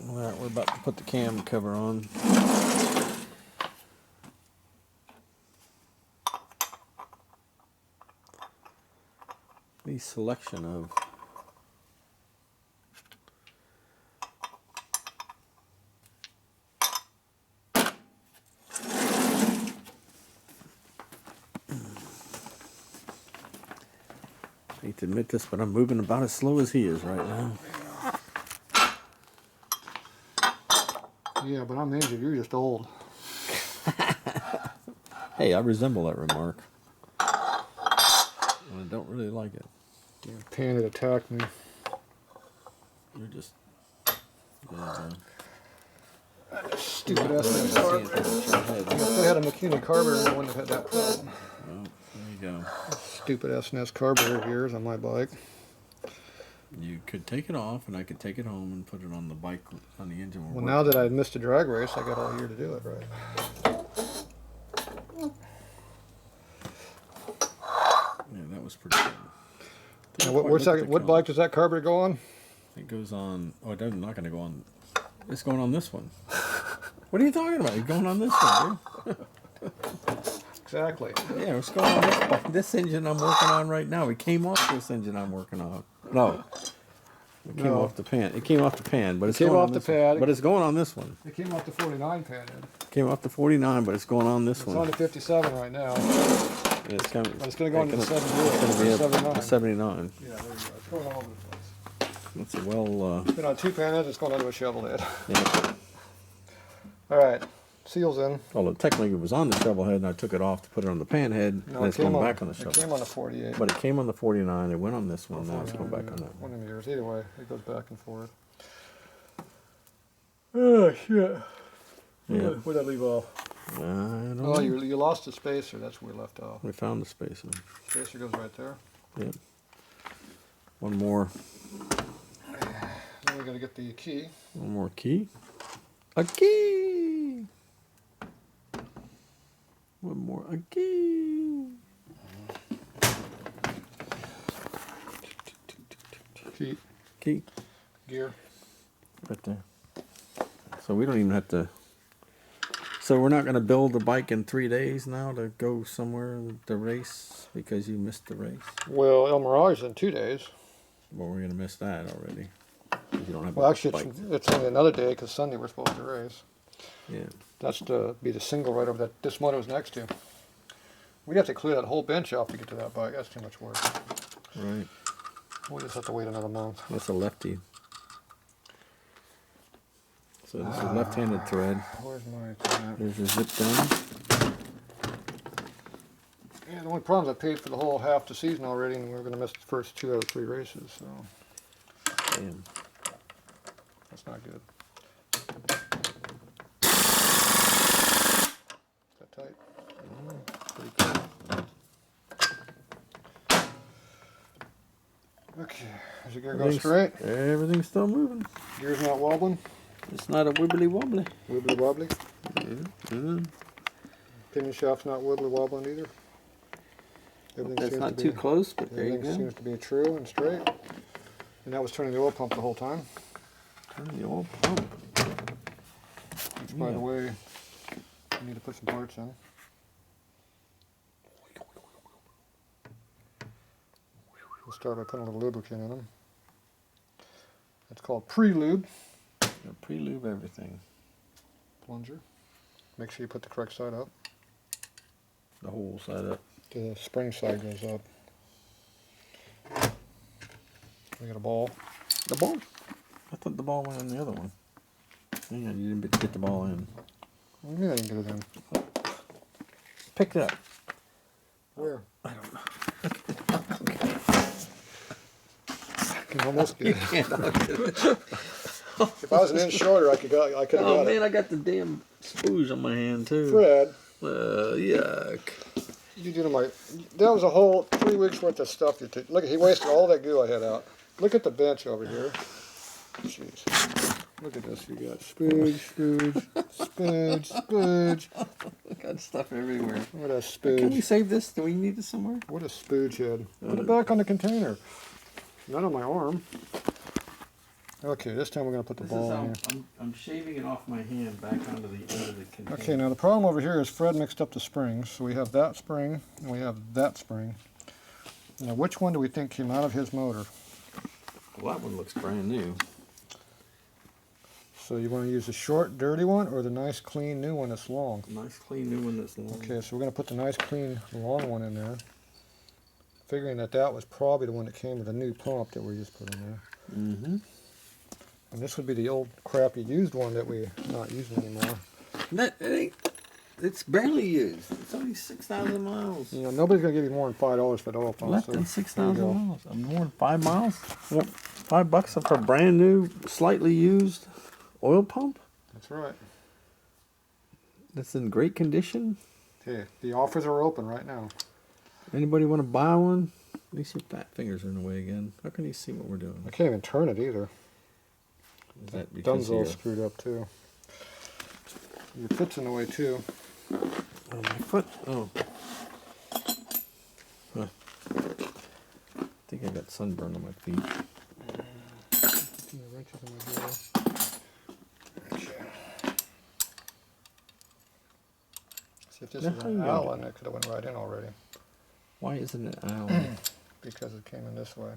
Alright, we're about to put the cam cover on. The selection of I hate to admit this, but I'm moving about as slow as he is right now. Yeah, but I'm injured. You're just old. Hey, I resemble that remark. I don't really like it. Damn pan that attacked me. You're just... Stupid ass carburetor. If I had a mechanic carburetor, I wouldn't have had that problem. Well, there you go. Stupid ass carburetor of yours on my bike. You could take it off, and I could take it home and put it on the bike, on the engine. Well, now that I missed a drag race, I got all year to do it, right? Yeah, that was pretty good. Now, what bike does that carburetor go on? It goes on... Oh, it's not going to go on... It's going on this one. What are you talking about? It's going on this one, dude. Exactly. Yeah, it's going on this engine I'm working on right now. It came off this engine I'm working on. No. It came off the pan. It came off the pan, but it's going on this one. But it's going on this one. It came off the 49 pan, Ed. It came off the 49, but it's going on this one. It's on the 57 right now. And it's coming. But it's going to go into the 78. It's going to be a 79. Yeah, there you go. It's going all over the place. It's a well... It's been on 2 pan heads, it's going onto a shovelhead. Yeah. All right. Seals in. Well, technically it was on the shovelhead, and I took it off to put it on the pan head, and it's going back on the shovelhead. It came on the 48. But it came on the 49. It went on this one. Now it's going back on that one. one. One of yours. Either way, it goes back and forth. Oh, shit. Yeah. Where'd I leave off? I don't know. Oh, you lost the spacer. That's where we left off. We found the spacer. Spacer goes right there. Yep. One more. Then we're going to get the key. One more key. A key! One more. A key! Key. Key. Gear. Right there. So we don't even have to... So we're not going to build the bike in 3 days now to go somewhere to race because you missed the race? Well, El Mirage in 2 days. Well, we're going to miss that already. You don't have actually, it's only another day because Sunday we're supposed to race. Yeah. That's to be the single right over that this motor was next to. We'd have to clear that whole bench off to get to that bike. That's too much work. Right. We'll just have to wait another month. That's a lefty. So this is left-handed thread. Where's my thread? There's your zip down. Yeah, the only problem is I paid for the whole half the season already, and we're going to miss the first 2 out of 3 races. So Damn. that's not good. Is that tight? Pretty cool. Okay, does the gear go straight? Everything's still moving. Gear's not wobbling? It's not a wibbly wobbly. Wibbly wobbly? Yeah. Pinion shaft's not wibbly wobbling either? That's not too close, but there you everything go. seems to be true and straight. And that was turning the oil pump the whole time. Turn the oil pump. Which, by the way, I need to put some parts in. We'll start by putting a little lubricant in them. It's called Pre-lube. Pre-lube everything. Plunger. Make sure you put the correct side up. The whole side up. The spring side goes up. We got a ball. The ball? I thought the ball went in the other one. Yeah, you didn't get the ball in. Yeah, I didn't get it in. Pick it up. Where? I don't know. I can almost get it. If I was an inch shorter, I could have got it. Oh man, I got the damn spooge on my hand too. Fred. Yuck. You did my. That was a whole 3 weeks worth of stuff you took. Look, he wasted all that goo I had out. Look at the bench over here. Jeez. Look at this. You got spooge, spooge. Got stuff everywhere. What a spooge. Can we save this? Do we need this somewhere? What a spooge head. Put it back on the container. Not on my arm. Okay, this time we're going to put the This ball is in how here. I'm shaving it off my hand back onto the end of the container. Okay, now the problem over here is Fred mixed up the springs. So we have that spring and we have that spring. Now which one do we think came out of his motor? Well, that one looks brand new. So you want to use the short, dirty one or the nice, clean, new one that's long? Nice, clean new one that's long. Okay, so we're going to put the nice, clean, long one in there. Figuring that that was probably the one that came with a new pump that we just put in there. Mm-hmm. And this would be the old crappy used one that we're not using anymore. It's barely used. It's only 6,000 miles. You know, nobody's going to give you more than $5 for the oil pump. Less so than there 6,000 you go. miles. More than 5 miles? What, $5 for a brand new, slightly used oil pump? That's right. That's in great condition? Okay, the offers are open right now. Anybody want to buy one? At least your fat fingers are in the way again. How can you see what we're doing? I can't even turn it either. Is that because Thumb's all of screwed up too. Your foot's in the way too. oh, my foot? Oh. Huh. I think I got sunburn on my feet. See if this Now, is how an you Allen, it could have went right in already. Why isn't it Allen? Because it came in this way.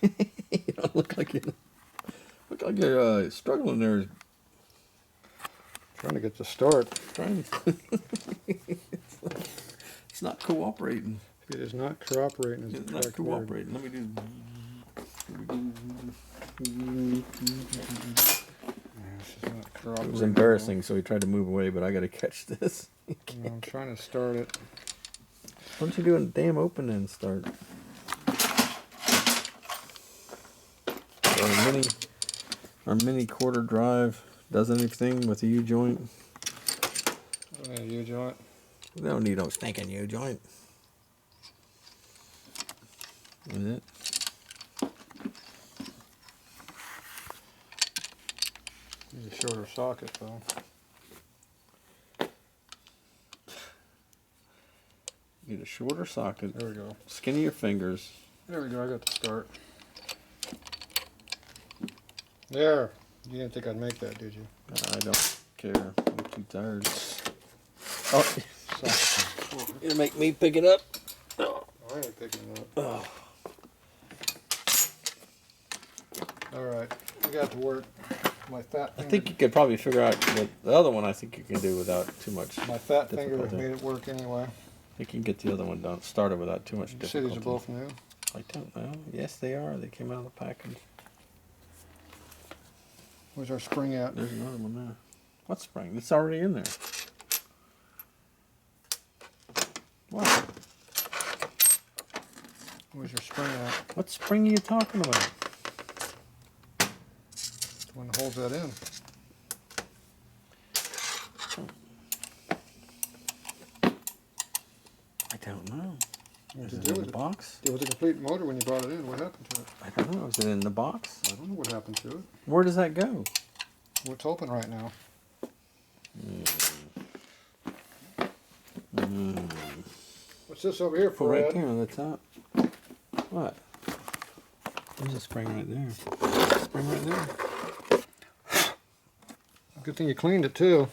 You don't look like you're struggling there. Trying to get the start. Trying. It's not cooperating. It is not cooperating is It's the not correct word. cooperating. Let me do. This is not cooperating. It was embarrassing, so he tried to move away, but I got to catch this. No, I'm trying to start it. Why don't you do a damn open end start? Our mini quarter drive does anything with the U-joint? Yeah, U-joint. We don't need no stinking U-joint. Is it? Need a shorter socket though. Need a shorter socket. There we go. Skinnier fingers. There we go, I got the start. There. You didn't think I'd make that, did you? I don't care. I'm too tired. Oh, So, you make me pick it up? I ain't picking it up. Oh. Alright, I got to work. My fat I finger, think you could probably figure out the other one. I think you can do without too much. my fat finger difficulty. made it work anyway. You can get the other one done started without too much The cities difficulty. are both new. I don't know. Yes, they are. They came out of the package. Where's our spring at? There's another one there. What spring? It's already in there. What? Where's your spring at? What spring are you talking about? The one that holds that in. I don't know. What Is did it you do in with the it? box? It was a complete motor when you brought it in. What happened to it? I don't know. Is it in the box? I don't know what happened to it. Where does that go? Well, it's open right now. What's this over here Oh, for, right Ed? there on the top. What? There's a spring right there. Spring right there. Good thing you cleaned it too.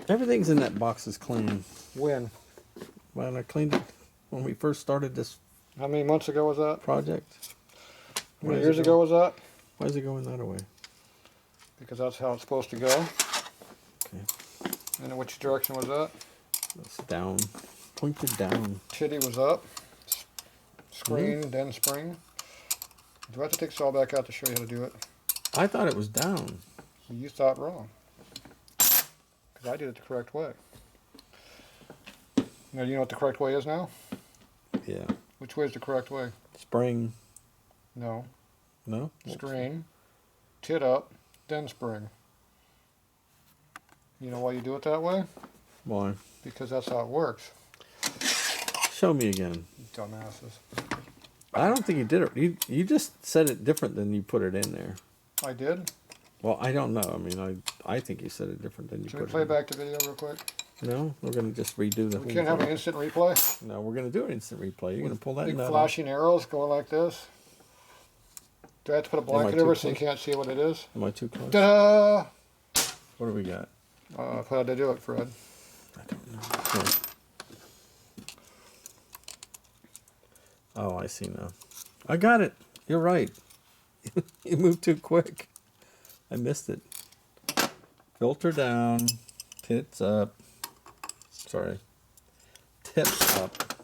Everything's in that box is clean. When? Well, I cleaned it when we first started this How many months ago was that? project. How many Why is years it ago was that? Why is it going that way? Because that's how it's supposed to go. Okay. And in which direction was that? It's down. Pointed down. Chitty was up. Screen, then spring. Do I have to take this all back out to show you how to do it? I thought it was down. You thought wrong. Because I did it the correct way. Now, do you know what the correct way is now? Yeah. Which way is the correct way? Spring. No. No? Screen, tit up, then spring. You know why you do it that way? Why? Because that's how it works. Show me again. You dumbasses. I don't think you did it. You just said it different than you put it in there. I did? Well, I don't know. I mean, I think you said it different than you Should put we it play in. back the video real quick? No, we're going to just redo the We whole can't have an thing. instant replay? No, we're going to do an instant replay. You're going to pull that Big nut off. flashing arrows going like this? Do I have to put a blanket over so you can't see what it is? Am I too close? Ta-da! What do we got? How'd I do it, Fred? I don't know. Here. Oh, I see now. I got it. You're right. You moved too quick. I missed it. Filter down. Tits up. Sorry. Tip up.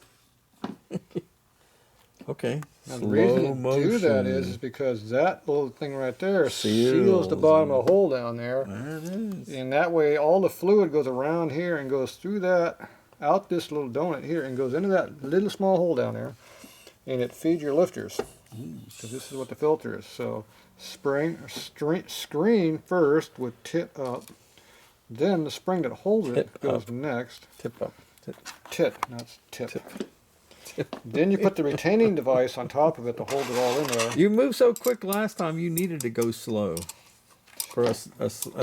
Okay. Now the reason you do that is because that little thing right there seals the bottom of the hole down there. There it is. And that way all the fluid goes around here and goes through that, out this little donut here, and goes into that little small hole down there. And it feeds your lifters. Because this is what the filter is. So screen first with tip up. Then the spring that holds it goes next. Tip up. Tip, not tip. Then you put the retaining device on top of it to hold it all in there. You moved so quick last time, you needed to go slow. For us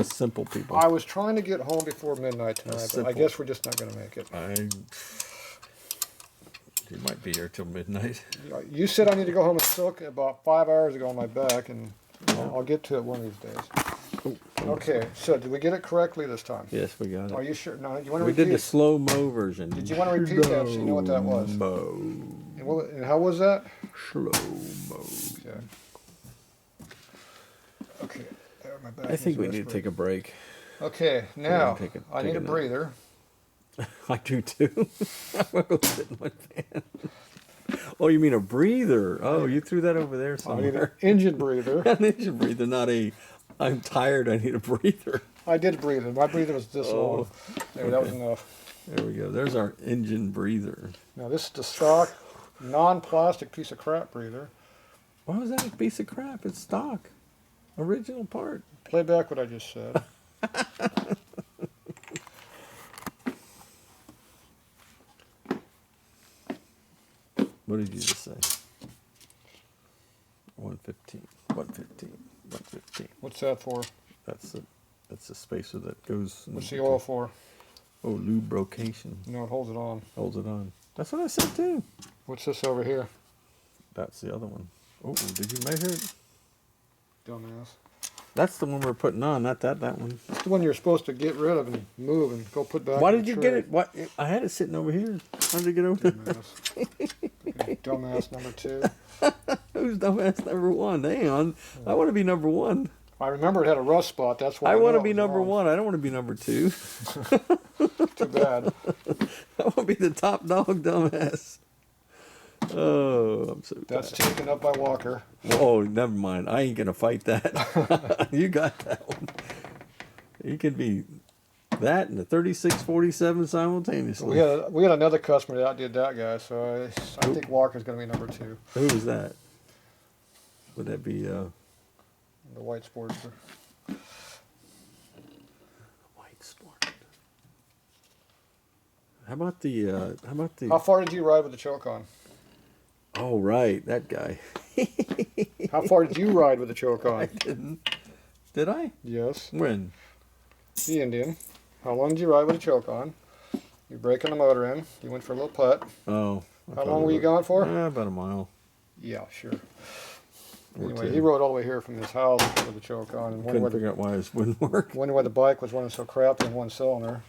simple people. I was trying to get home before midnight tonight, but I guess we're just not going to make it. You might be here till midnight. You said I need to go home and soak about 5 hours ago on my back, and I'll get to it one of these days. Okay, so did we get it correctly this time? Yes, we got it. Are you sure? No, you want to We repeat? did the slow-mo version. Did you want to repeat that so you know what that was? Slow-mo. And how was that? Slow-mo. Okay. Okay. There, my back I think we needs need to take a break. Okay, now I need a nap. breather. I do too. I'm going to go sit in my fan. Oh, you mean a breather? Oh, you threw that over there I need an somewhere. engine breather. An engine breather, not a, I'm tired, I need a breather. I did breather. My breather was this long. There, that was enough. There we go. There's our engine breather. Now this is the stock, non-plastic piece of crap breather. Why was that a piece of crap? It's stock. Original part. Play back what I just said. What did you just say? 115. 115. 115. What's that for? That's the spacer that goes. What's the oil for? Oh, lubrication. No, it holds it on. Holds it on. That's what I said too. What's this over here? That's the other one. Oh, did you measure it? Dumbass. That's the one we're putting on, not that one. It's the one you're supposed to get rid of and move and go put back. Why in did the you tray. get it? What? I had it sitting over here. How did it get over there? Dumbass. Dumbass number 2. Who's dumbass number 1? Hang on. I want to be number 1. I remember it had a rust spot. That's why I want to be number 1. I don't want to be number 2. Too bad. I want to be the top dog dumbass. Oh, I'm so That's tired. taken up by Walker. Oh, never mind. I ain't going to fight that. You got that one. You can be that and the 3647 simultaneously. We had another customer that outdid that guy, so I think Walker's going to be number 2. Who was that? Would that be The white Sportster. white sport? How about the How far did you ride with the choke on? Oh, right, that guy. How far did you ride with the choke I on? didn't. Did I? Yes. When? The Indian. How long did you ride with a choke on? You're breaking the motor in. You went for a little putt. Oh. How long were you gone for? About a mile. Yeah, sure. Or Anyway, 2. he rode all the way here from his house with the choke on. And Couldn't figure out why this wouldn't work. wondered why the bike was running so crappy in one cylinder.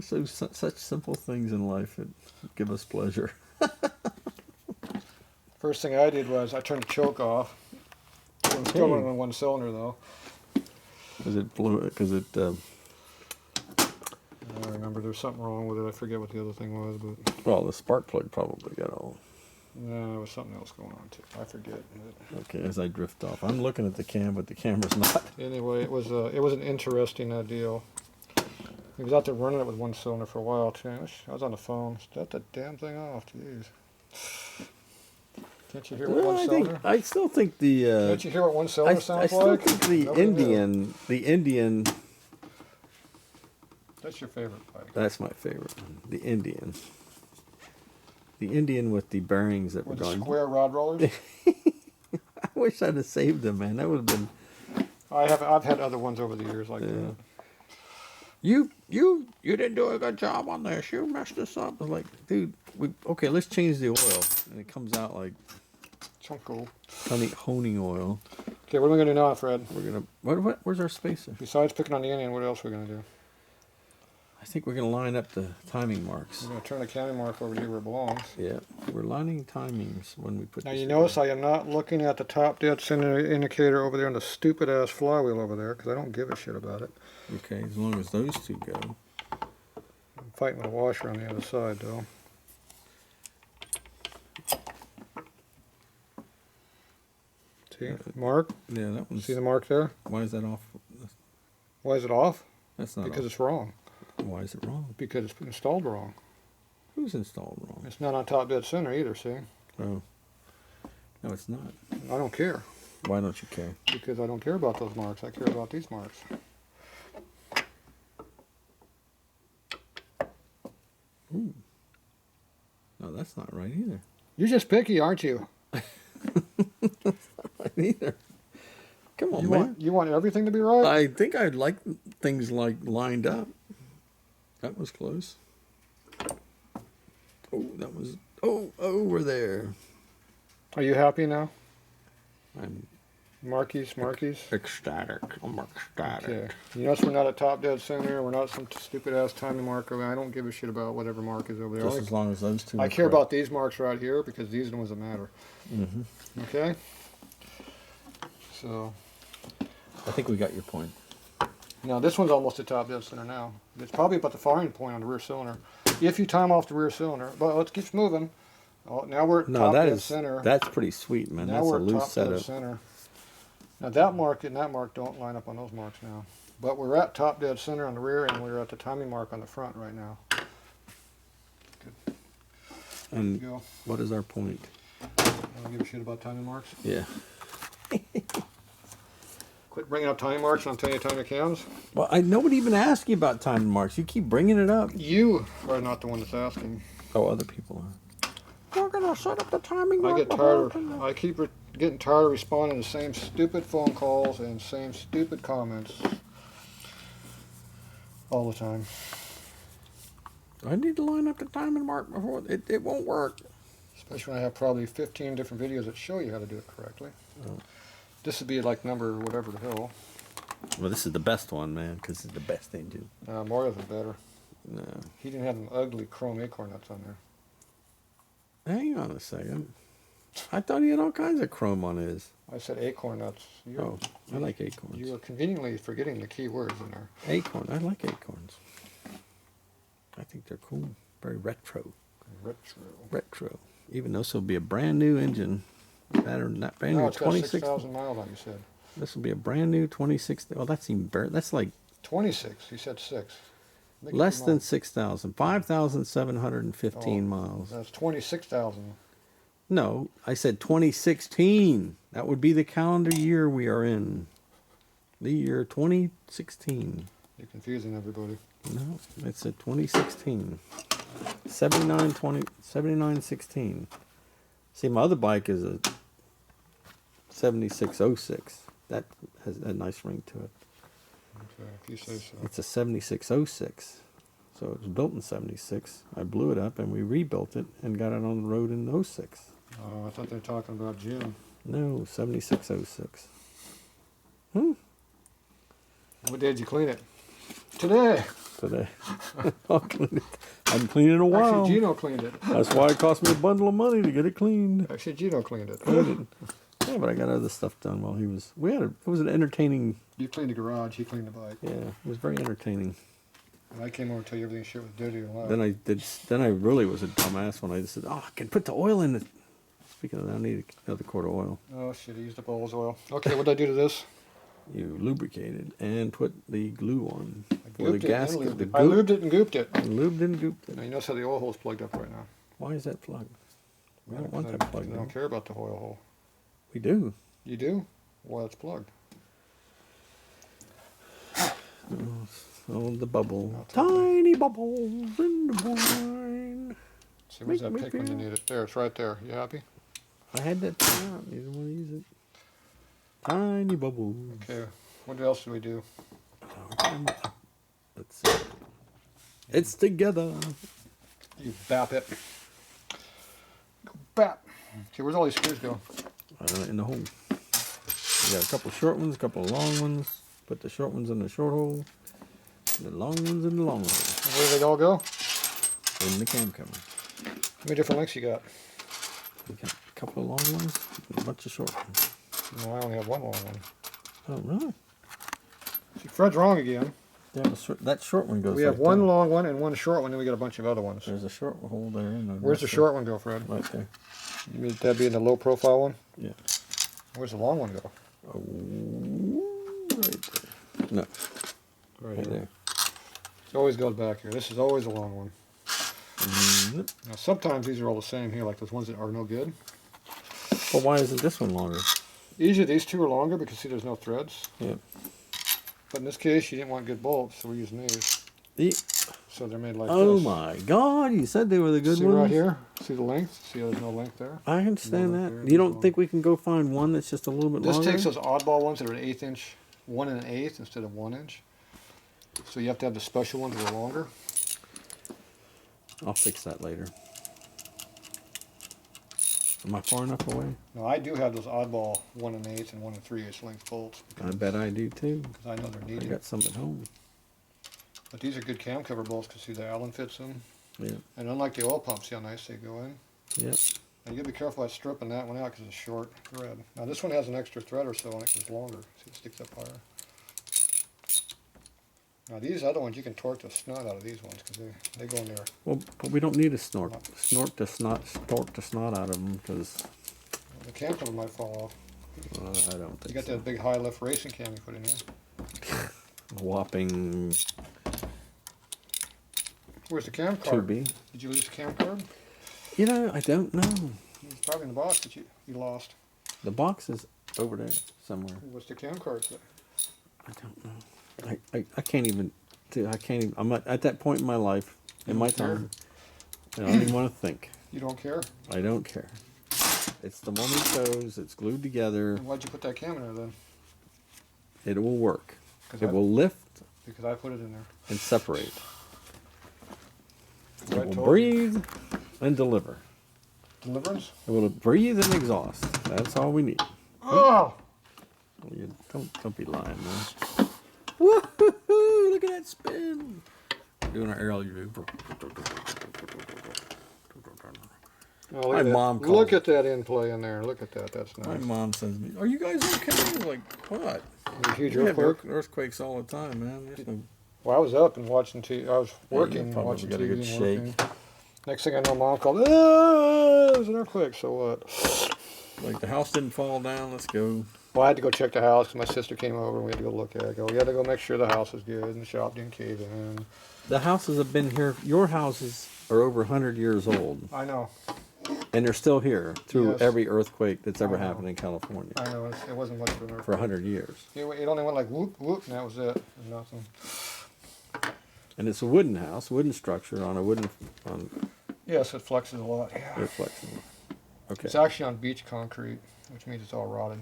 Such simple things in life that give us pleasure. First thing I did was I turned the choke off. It was still running on one cylinder though. Because it blew it. Because it. I remember there was something wrong with it. I forget what the other thing was, but Well, the spark plug probably got all. no, there was something else going on too. I forget. Okay, as I drift off, I'm looking at the cam, but the camera's not. Anyway, it was an interesting deal. He was out there running it with one cylinder for a while too. I was on the phone. Shut the damn thing off, jeez. Can't you hear what one cylinder? I still think the. Can't you hear what one cylinder I sounds still like? think the Nobody knew. Indian. That's your favorite bike. That's my favorite one. The Indian. The Indian with the bearings that were With the going. square rod rollers. I wish I'd have saved them, man. That would have been. I've had other ones over the years like that. you didn't do a good job on this. You messed this up. I was like, dude, okay, let's change the oil. And it comes out like Chunko. honing oil. Okay, what are we gonna do now, Fred? We're gonna, where's our spacer? Besides picking on the Indian, what else are we gonna do? I think we're gonna line up the timing marks. We're gonna turn the counting mark over here where it belongs. Yeah, we're lining timings when we put Now this you together. notice I am not looking at the top dead center indicator over there on the stupid ass flywheel over there because I don't give a shit about it. Okay, as long as those two go. I'm fighting with a washer on the other side though. See, mark? Yeah, that one's. See the mark there? Why is that off? Why is it off? That's not Because off. it's wrong. Why is it wrong? Because it's been installed wrong. Who's installed wrong? It's not on top dead center either, see? Oh. No, it's not. I don't care. Why don't you care? Because I don't care about those marks. I care about these marks. Ooh. No, that's not right either. You're just picky, aren't you? Right either. Come on, You man. want everything to be right? I think I'd like things like lined up. That was close. Oh, that was. Oh, over there. Are you happy now? I'm Markies. ecstatic. I'm ecstatic. Okay. You notice we're not at top dead center. We're not some stupid ass timing mark over there. I don't give a shit about whatever mark is over there. Just as long as those two. I are care correct. about these marks right here because these are the ones that matter. Mm-hmm. Okay? So, I think we got your point. now this one's almost at top dead center now. It's probably about the firing point on the rear cylinder. If you time off the rear cylinder, but let's keep moving. Oh, now we're at No, top that dead is center. that's pretty sweet, man. Now That's a we're at loose top dead setup. center. Now that mark and that mark don't line up on those marks now. But we're at top dead center on the rear and we're at the timing mark on the front right now. Good. And Go. what is our point? I don't give a shit about timing marks. Yeah. Quit bringing up timing marks and I'm telling you timing cams. Well, nobody even asked you about timing marks. You keep bringing it up. You are not the one that's asking. Oh, other people are. We're gonna set up the timing I mark. get tired. I keep getting tired of responding to the same stupid phone calls and same stupid comments all the time. I need to line up the timing mark before it won't work. Especially when I have probably 15 different videos that show you how to do it correctly. Oh. This would be like number whatever the hell. Well, this is the best one, man, because it's the best engine. Mario's is better. No. He didn't have them ugly chrome acorn nuts on there. Hang on a second. I thought he had all kinds of chrome on his. I said acorn nuts. Oh, I like acorns. You are conveniently forgetting the key words in there. Acorn. I like acorns. I think they're cool. Very retro. Retro. Even though this will be a brand new engine. Not brand No, new. it's got 26. 6,000 miles on. You said This will be a brand new 26. Well, that's even better. That's like 26. You said 6. Make it less your than mind. 6,000. 5,715 Oh. miles. That's 26,000. No, I said 2016. That would be the calendar year we are in. The year 2016. You're confusing everybody. No, it said 2016. 7916. See, my other bike is a 7606. That has a nice ring to it. Okay, if you say so. It's a 7606. So it was built in 76. I blew it up and we rebuilt it and got it on the road in 06. Oh, I thought they were talking about June. No, 7606. What day did you clean it? Today. Today. I'll clean it. I haven't cleaned it in a while. Actually, Gino cleaned it. That's why it cost me a bundle of money to get it cleaned. Actually, Gino cleaned it. Yeah, but I got other stuff done while he was. It was an entertaining. You cleaned the garage. He cleaned the bike. Yeah, it was very entertaining. And I came over to tell you everything shit was dirty and loud. Then I really was a dumbass when I just said, "Oh, I can put the oil in it." Speaking of that, I need another quart of oil. Oh shit! I used up all his oil. Okay, what did I do to this? You lubricated and put the glue on for the Gooped it and gasket. lubed The it. I lubed it and gooped it. lubed and gooped Now it. you notice how the oil hole's plugged up right now. Why is that plugged? We don't want Because that plugged I in. don't care about the oil hole. We do. You do? Well, it's plugged. Oh, the bubble. I'll take it. Tiny bubbles in the wine. See, where's Make that me pick when you feel- need it? There, it's right there. You happy? I had that thing out. You didn't want to use it. Tiny bubbles. Okay. What else do we do? Let's see. It's together. You bap it. Go bap. Okay, where's all these screws go? In the hole. We got a couple short ones, a couple of long ones. Put the short ones in the short hole. The long ones in the long hole. Where do they all go? In the cam cover. How many different lengths you got? We got a couple of long ones, and a bunch of short ones. No, I only have one long one. Oh, really? See, Fred's wrong again. Yeah, that short one goes. We have right one there. long one and one short one, then we got a bunch of other ones. There's a short hole there. And Where's the short one go, Fred? Right there. You mean that be in the low profile one? Yeah. Where's the long one go? Oh, right there. No, Right right here. there. It always goes back here. This is always a long one. Mm-hmm. Now sometimes these are all the same here, like those ones that are no good. Well, why isn't this one longer? Usually these two are longer because see there's no threads. Yeah. But in this case you didn't want good bolts, so we're using these. So they're made like Oh this. my God! You said they were the good See ones. right here? See the length? See how there's no length there? I understand No, that. there You is don't one. think we can go find one that's just a little bit This longer? takes those oddball ones that are an 1/8 inch, 1 1/8 instead of 1 inch. So you have to have the special ones that are longer. I'll fix that later. Am I far enough away? Now I do have those oddball 1 1/8 and 1 3/8 length bolts I bet I do too. because I know they're I needed. got some at home. But these are good cam cover bolts because see the Allen fits them. Yeah. And unlike the oil pumps, see how nice they go in. Yep. Now you gotta be careful about stripping that one out because it's a short thread. Now this one has an extra thread or so on it because it's longer. See it sticks up higher. Now these other ones you can torque the snot out of these ones because they go in there. Well, but we don't need a snort. Torque the snot out of them because The cam cover might fall off. I don't You think got so. that big high lift racing cam you put in here. Whopping Where's the cam card? 2B. Did you lose the cam card? You know, I don't know. It's probably in the box that you lost. The box is over there somewhere. What's the cam card say? I don't know. I can't even. Dude, I can't even. I'm at that point in my life, in my time. And I don't even want to think. You don't care? I don't care. It's the one we chose. It's glued together. Then why'd you put that cam in there then? It will work. 'Cause It will lift Because I put it in there. and separate. I It will told breathe and deliver. Deliverance? It will breathe and exhaust. That's all we need. Oh! You don't be lying, man. Woo-hoo-hoo! Look at that spin. Doing our aerial view. Oh, look My at that. mom called Look me. at that in play in there. Look at that. That's My nice. mom says to me, "Are you guys okay?" I was like, "What?" A huge We have earthquake. earthquakes all the time, man. There's no, Well, I was up and watching TV. I was you working and probably watching got a TV good and shake. working. Next thing I know, Mom called, "Ah, there's an earthquake." So what? like the house didn't fall down. Let's go. Well, I had to go check the house 'cause my sister came over and we had to go look at it. We had to go make sure the house was good and the shop didn't cave in. The houses have been here. Your houses are over 100 years old, I know. and they're still here through Yes. every earthquake that's ever I know. happened in California I know. It wasn't much of an for earthquake. 100 years. It only went like whoop, whoop, and that was it. And nothing. And it's a wooden house, wooden structure on a wooden on Yes, it flexes a lot. Yeah. air flexible. Okay. It's actually on beach concrete, which means it's all rotted.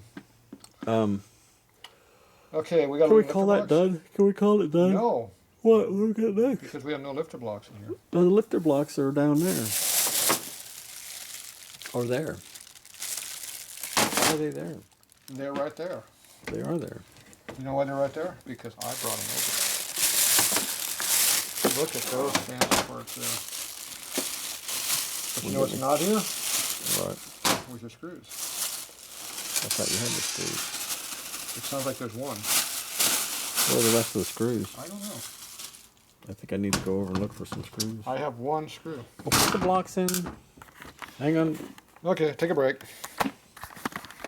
Okay, we got. Can we call that done? Can we call it done? No, What? What we got next? because we have no lifter blocks in here. The lifter blocks are down there. Or there. Why are they there? They're right there. They are there. You know why they're right there? Because I brought them over. Look at those fancy parts there. But you know what's not here? Right. Where's your screws? I thought you had the screws. It sounds like there's one. Where are the rest of the screws? I don't know. I think I need to go over and look for some screws. I have one screw. We'll put the blocks in. Hang on. Okay, take a break.